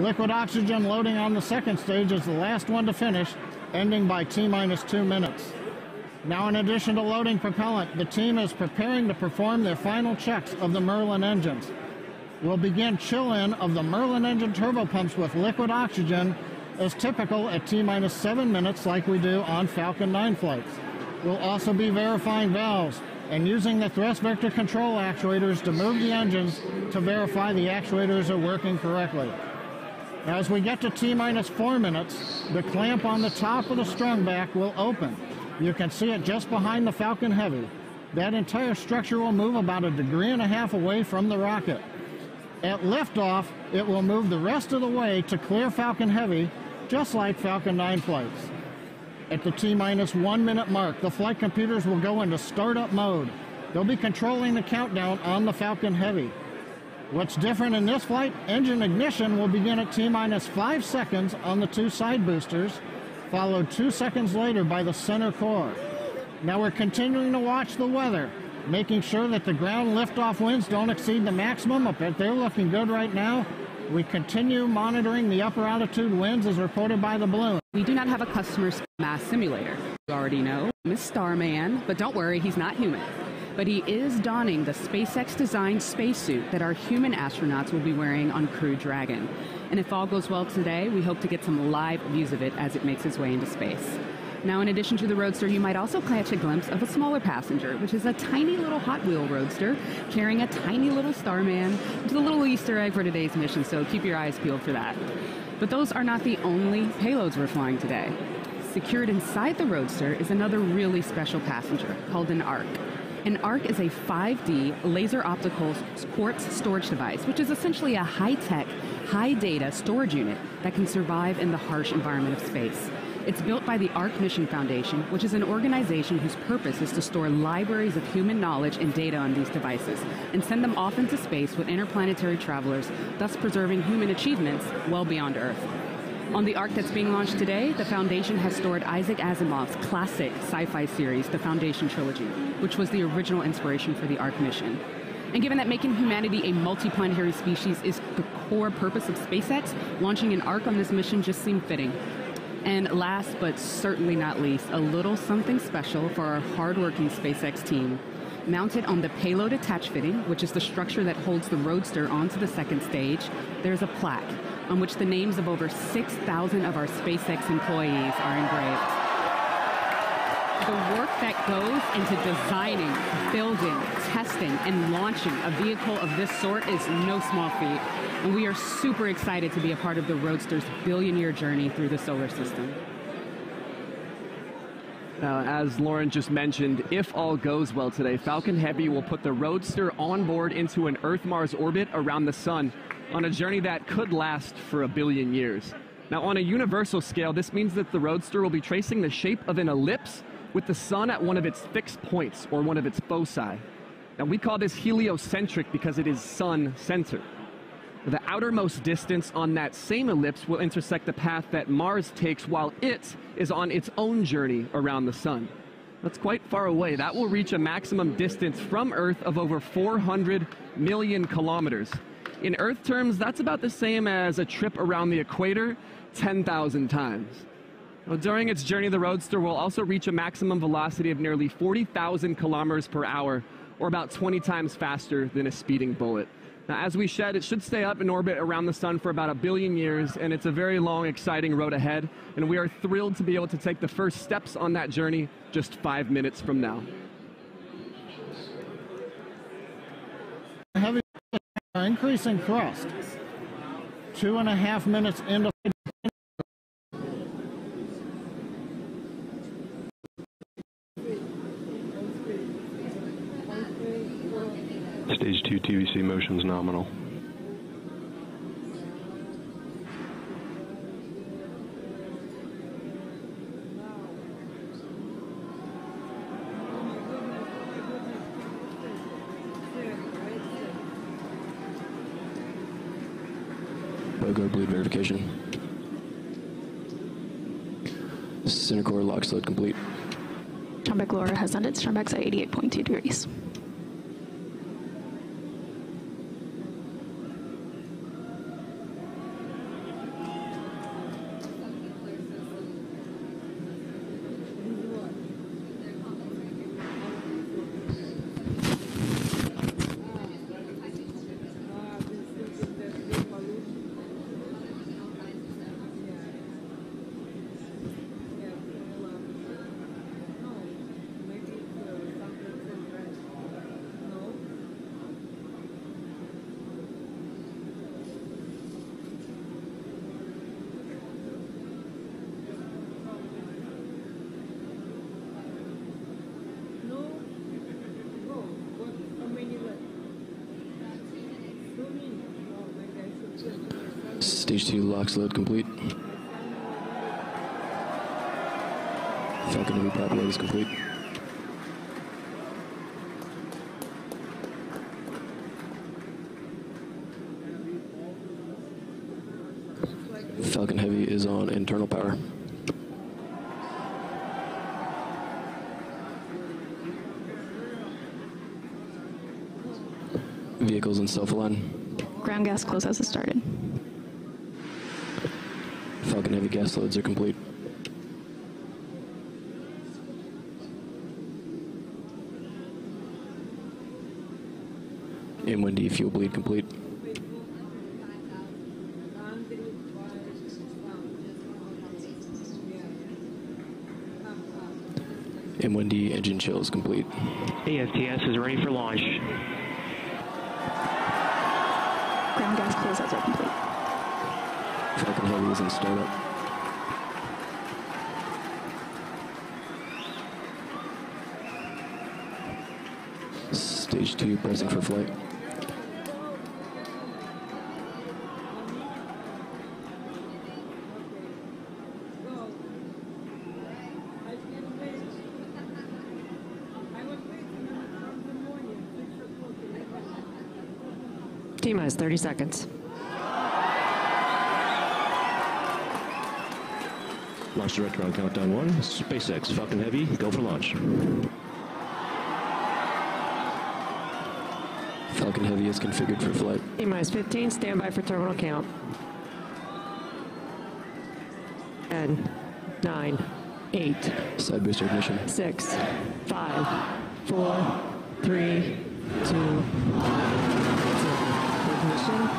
Liquid oxygen loading on the second stage is the last one to finish, ending by T-minus 2 minutes. Now, in addition to loading propellant, the team is preparing to perform their final checks of the Merlin engines. We'll begin chill-in of the Merlin engine turbopumps with liquid oxygen as typical at T-minus 7 minutes like we do on Falcon 9 flights. We'll also be verifying valves and using the thrust vector control actuators to move the engines to verify the actuators are working correctly. As we get to T-minus 4 minutes, the clamp on the top of the strung back will open. You can see it just behind the Falcon Heavy. That entire structure will move about 1.5 degrees away from the rocket. At liftoff, it will move the rest of the way to clear Falcon Heavy, just like Falcon 9 flights. At the T-minus 1 minute mark, the flight computers will go into startup mode. They'll be controlling the countdown on the Falcon Heavy. What's different in this flight? Engine ignition will begin at T-minus 5 seconds on the 2 side boosters, followed 2 seconds later by the center core. Now we're continuing to watch the weather, making sure that the ground liftoff winds don't exceed the maximum, but they're looking good right now. We continue monitoring the upper altitude winds as reported by the balloon. We do not have a customer mass simulator. You already know, Miss Starman, but don't worry, he's not human. But he is donning the Spacex designed spacesuit that our human astronauts will be wearing on Crew Dragon. And if all goes well today, we hope to get some live views of it as it makes its way into space. Now, in addition to the Roadster, you might also catch a glimpse of a smaller passenger, which is a tiny little Hot Wheel Roadster carrying a tiny little Starman, which is a little Easter egg for today's mission, so keep your eyes peeled for that. But those are not the only payloads we're flying today. Secured inside the Roadster is another really special passenger called an ARC. An ARC is a 5D laser optical quartz storage device, which is essentially a high-tech, high-data storage unit that can survive in the harsh environment of space. It's built by the ARC Mission Foundation, which is an organization whose purpose is to store libraries of human knowledge and data on these devices and send them off into space with interplanetary travelers, thus preserving human achievements well beyond Earth. On the ARC that's being launched today, the Foundation has stored Isaac Asimov's classic sci-fi series, The Foundation Trilogy, which was the original inspiration for the ARC mission. And given that making humanity a multiplanetary species is the core purpose of SpaceX, launching an ARC on this mission just seemed fitting. And last but certainly not least, a little something special for our hardworking SpaceX team. Mounted on the payload attach fitting, which is the structure that holds the Roadster onto the second stage, there's a plaque on which the names of over 6,000 of our SpaceX employees are engraved. The work that goes into designing, building, testing, and launching a vehicle of this sort is no small feat, and we are super excited to be a part of the Roadster's billion-year journey through the solar system. As Lauren just mentioned, if all goes well today, Falcon Heavy will put the Roadster on board into an Earth-Mars orbit around the Sun on a journey that could last for 1 billion years. Now, on a universal scale, this means that the Roadster will be tracing the shape of an ellipse with the Sun at one of its fixed points, or one of its foci. Now, we call this heliocentric because it is Sun-centered. The outermost distance on that same ellipse will intersect the path that Mars takes while it is on its own journey around the Sun. That's quite far away. That will reach a maximum distance from Earth of over 400 million kilometers. In Earth terms, that's about the same as a trip around the equator 10,000 times. Well, during its journey, the Roadster will also reach a maximum velocity of nearly 40,000 kilometers per hour, or about 20 times faster than a speeding bullet. Now, as we said, it should stay up in orbit around the Sun for about 1 billion years, and it's a very long, exciting road ahead, and we are thrilled to be able to take the first steps on that journey just 5 minutes from now. Heavy increasing thrust. 2.5 minutes into Stage 2 TVC motion's nominal. BOGO bleed verification. Center core lock slowed complete. Strombeck Laura has ended. Strombeck's at 88.2 degrees. Stage 2 locks load complete. Falcon Heavy prop load is complete. Falcon Heavy is on internal power. Vehicles in self-align. Ground gas closeouts has started. Falcon Heavy gas loads are complete. M1D fuel bleed complete. M1D engine chill is complete. AFTS is ready for launch. Ground gas closeouts are complete. Falcon Heavy is in startup. Stage 2 pressing for flight. T-minus 30 seconds. Launch director on countdown 1. SpaceX, Falcon Heavy, go for launch. Falcon Heavy is configured for flight. T-minus 15, standby for terminal count. 10, 9, 8, Side booster ignition. 6, 5, 4, 3, 2, 1. Ignition.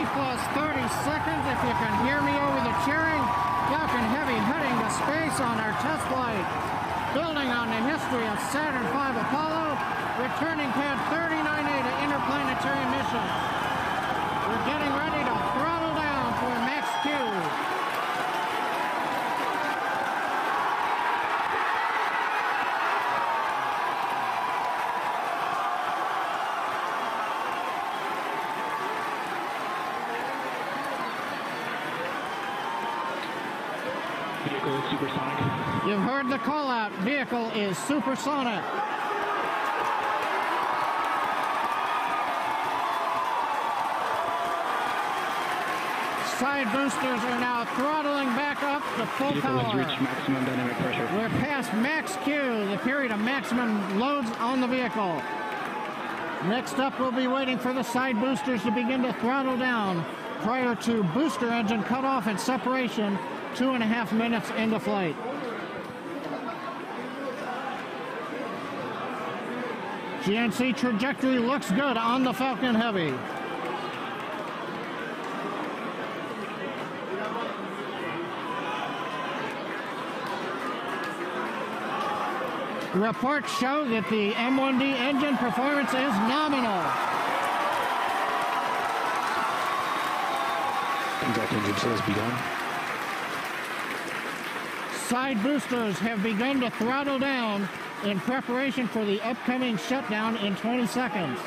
Plus 30 seconds if you can hear me over the cheering. Falcon Heavy heading to space on our test flight. Building on the history of Saturn V Apollo, returning pad 39A to interplanetary mission. We're getting ready to throttle down for max Q. Vehicle supersonic. You've heard the call out. Vehicle is supersonic. Side boosters are now throttling back up to full Vehicle has power. reached maximum dynamic pressure. We're past max Q, the period of maximum loads on the vehicle. Next up, we'll be waiting for the side boosters to begin to throttle down prior to booster engine cutoff and separation 2.5 minutes into flight. GNC trajectory looks good on the Falcon Heavy. Reports show that the M1D engine performance is nominal. Contact engine chill has begun. Side boosters have begun to throttle down in preparation for the upcoming shutdown in 20 seconds.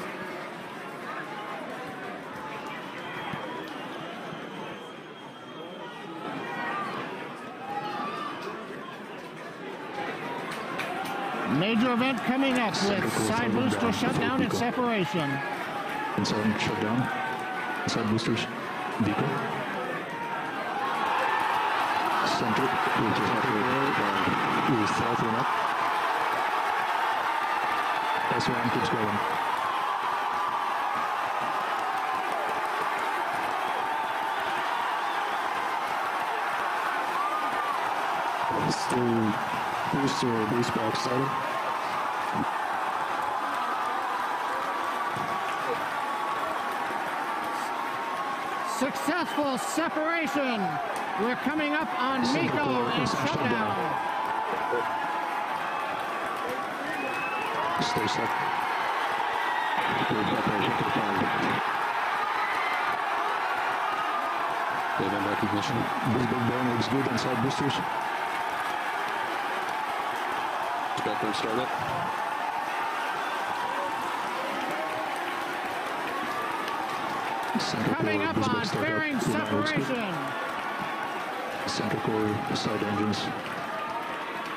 Major event coming up with side booster shutdown and separation. Inside shutdown. Side boosters. Vehicle. Center. South and up. S1 keeps going. Still booster boost box started. successful separation. We're coming up on Miko and shutdown. Stay set. Good separation for the flag. They've in recognition. This big burn looks good on side boosters. Back and start up. Coming up on fairing separation. Center core side engines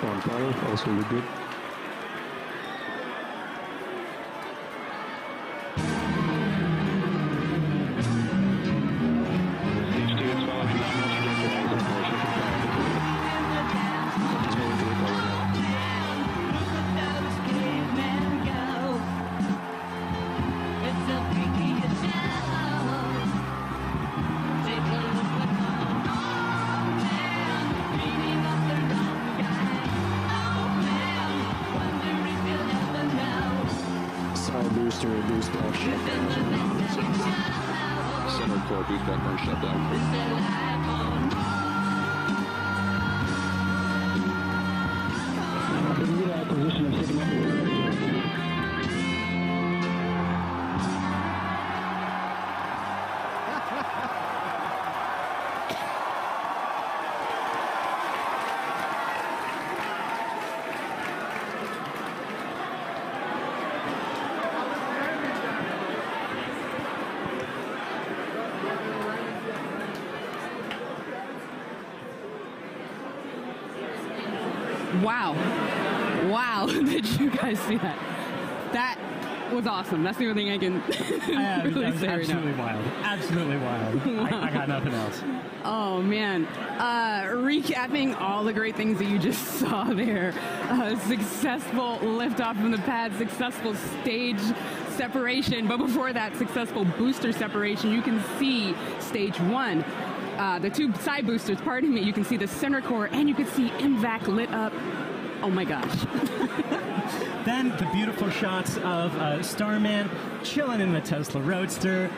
on power, also look good. Booster, boost back, shutdown. Center core boost back on shutdown. Position of signal. Wow. Wow. Did you guys see that? That was awesome. That's the only thing I can really say right now. Absolutely wild. Absolutely wild. Wow. I got nothing else. Oh, man. Recapping all the great things that you just saw there. Successful liftoff from the pad, successful stage separation. But before that, successful booster separation. You can see stage one. The two side boosters, pardon me, you can see the center core, and you can see MVAC lit up. Oh my gosh. Then the beautiful shots of Starman chilling in the Tesla Roadster.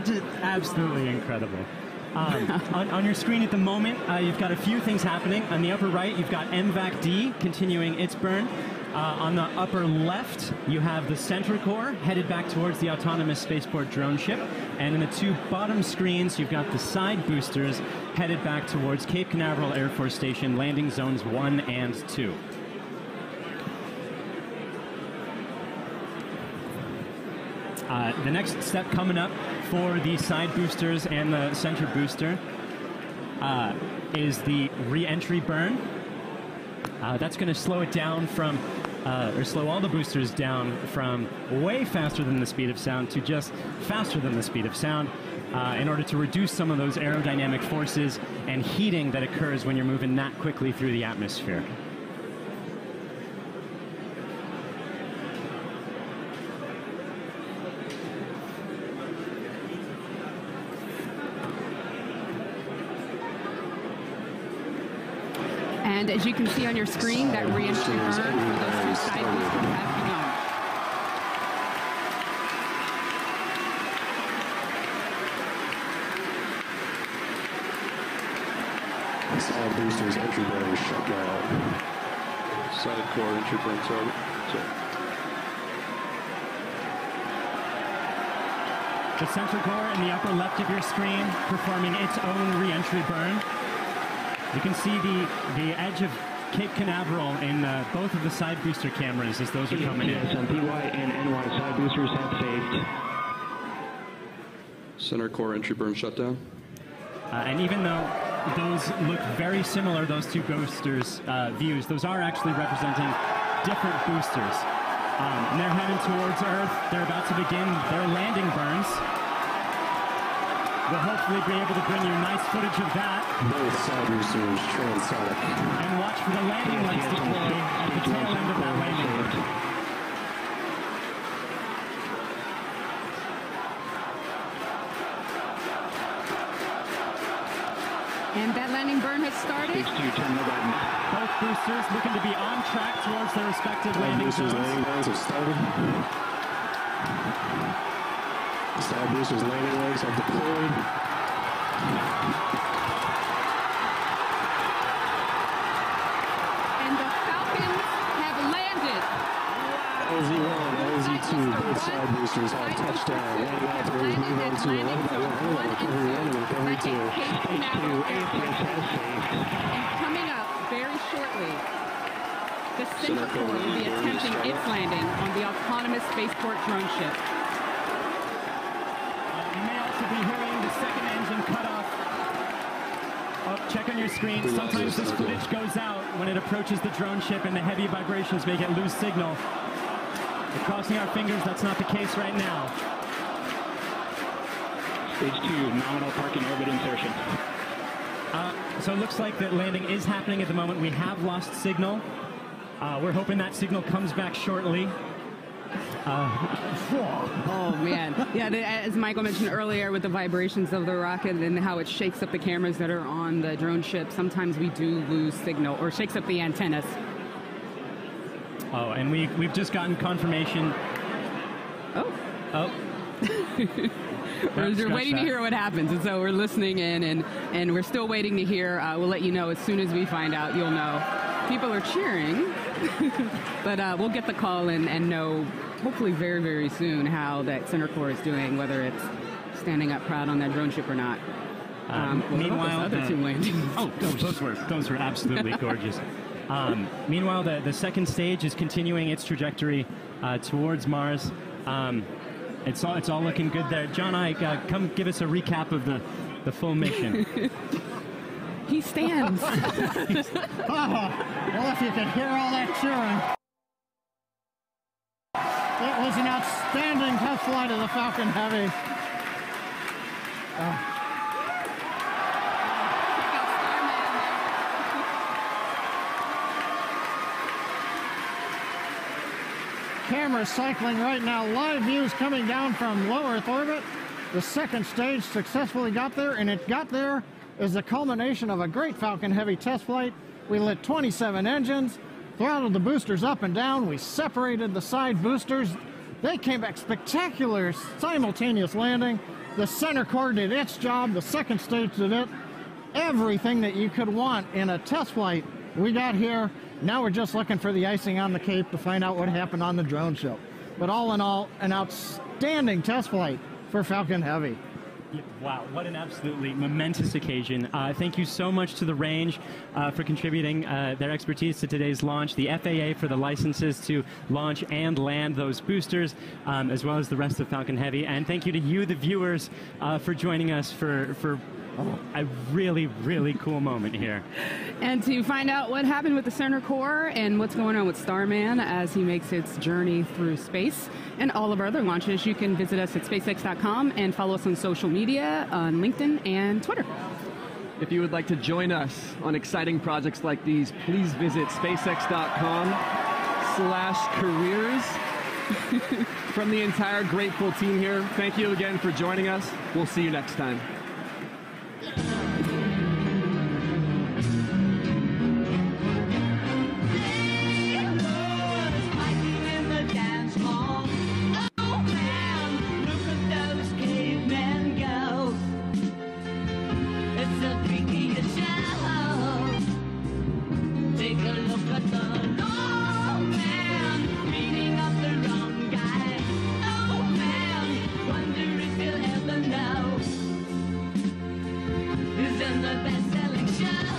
Just absolutely incredible. On your screen at the moment, you've got a few things happening. On the upper right, you've got MVAC D continuing its burn. On the upper left, you have the center core headed back towards the autonomous spaceport drone ship. And in the two bottom screens, you've got the side boosters headed back towards Cape Canaveral Air Force Station, landing zones 1 and 2. The next step coming up for the side boosters and the center booster is the re-entry burn. That's going to slow it down from, or slow all the boosters down from way faster than the speed of sound to just faster than the speed of sound in order to reduce some of those aerodynamic forces and heating that occurs when you're moving that quickly through the atmosphere. And as you can see on your screen, that re-entry burn for those two side boosters has begun. Side boosters entry burn shut down. Side core entry burn target. The center core in the upper left of your screen performing its own re-entry burn. You can see the edge of Cape Canaveral in both of the side booster cameras as those are coming in. Yes, PY and NY side boosters have phased. Center core entry burn shutdown. And even though those look very similar, those two boosters views, those are actually representing different boosters. And they're heading towards Earth. They're about to begin their landing burns. We'll hopefully be able to bring you nice footage of that. Both side boosters transonic. And watch for the landing lights deploy at the tail end of that landing burn. And that landing burn has started. Both boosters looking to be on track towards their respective landing zones. Landing burns have started. The side boosters landing legs are deployed. First landing altitude move on to 11 by 1, recovery 1 and recovery 2. Stage 2, APSS safe. And coming up very shortly, the Center Core will be attempting its landing on the autonomous spaceport drone ship. You may also be hearing the second engine cut off. Oh, check on your screen. Sometimes this footage goes out when it approaches the drone ship and the heavy vibrations make it lose signal. We're crossing our fingers that's not the case right now. Stage 2, nominal parking orbit insertion. So it looks like that landing is happening at the moment. We have lost signal. We're hoping that signal comes back shortly. Oh, man. Yeah, as Michael mentioned earlier with the vibrations of the rocket and how it shakes up the cameras that are on the drone ship, sometimes we do lose signal or shakes up the antennas. Oh, and we've just gotten confirmation. Oh. We're waiting to hear what happens, and so we're listening in, and we're still waiting to hear. We'll let you know as soon as we find out. You'll know. People are cheering, but we'll get the call and know hopefully very, very soon how that Center Core is doing, whether it's standing up proud on that drone ship or not. Meanwhile, other two landings. Those were absolutely gorgeous. Meanwhile, the second stage is continuing its trajectory towards Mars. It's all looking good there. John Ike, come give us a recap of the full mission. He stands. Well, if you could hear all that cheering. It was an outstanding test flight of the Falcon Heavy. Cameras cycling right now. Live views coming down from low Earth orbit. The second stage successfully got there, and it got there as the culmination of a great Falcon Heavy test flight. We lit 27 engines, throttled the boosters up and down. We separated the side boosters. They came back spectacular simultaneous landing. The Center Core did its job. The second stage did it. Everything that you could want in a test flight we got here. Now we're just looking for the icing on the cake to find out what happened on the drone show. But all in all, an outstanding test flight for Falcon Heavy. Wow, what an absolutely momentous occasion. Thank you so much to the range for contributing their expertise to today's launch, the FAA for the licenses to launch and land those boosters, as well as the rest of Falcon Heavy. And thank you to you, the viewers, for joining us for a really, really cool moment here. And to find out what happened with the Center Core and what's going on with Starman as he makes its journey through space and all of our other launches, you can visit us at spacex.com and follow us on social media on LinkedIn and Twitter. If you would like to join us on exciting projects like these, please visit spacex.com/careers. From the entire grateful team here, thank you again for joining us. We'll see you next time. The best-selling show.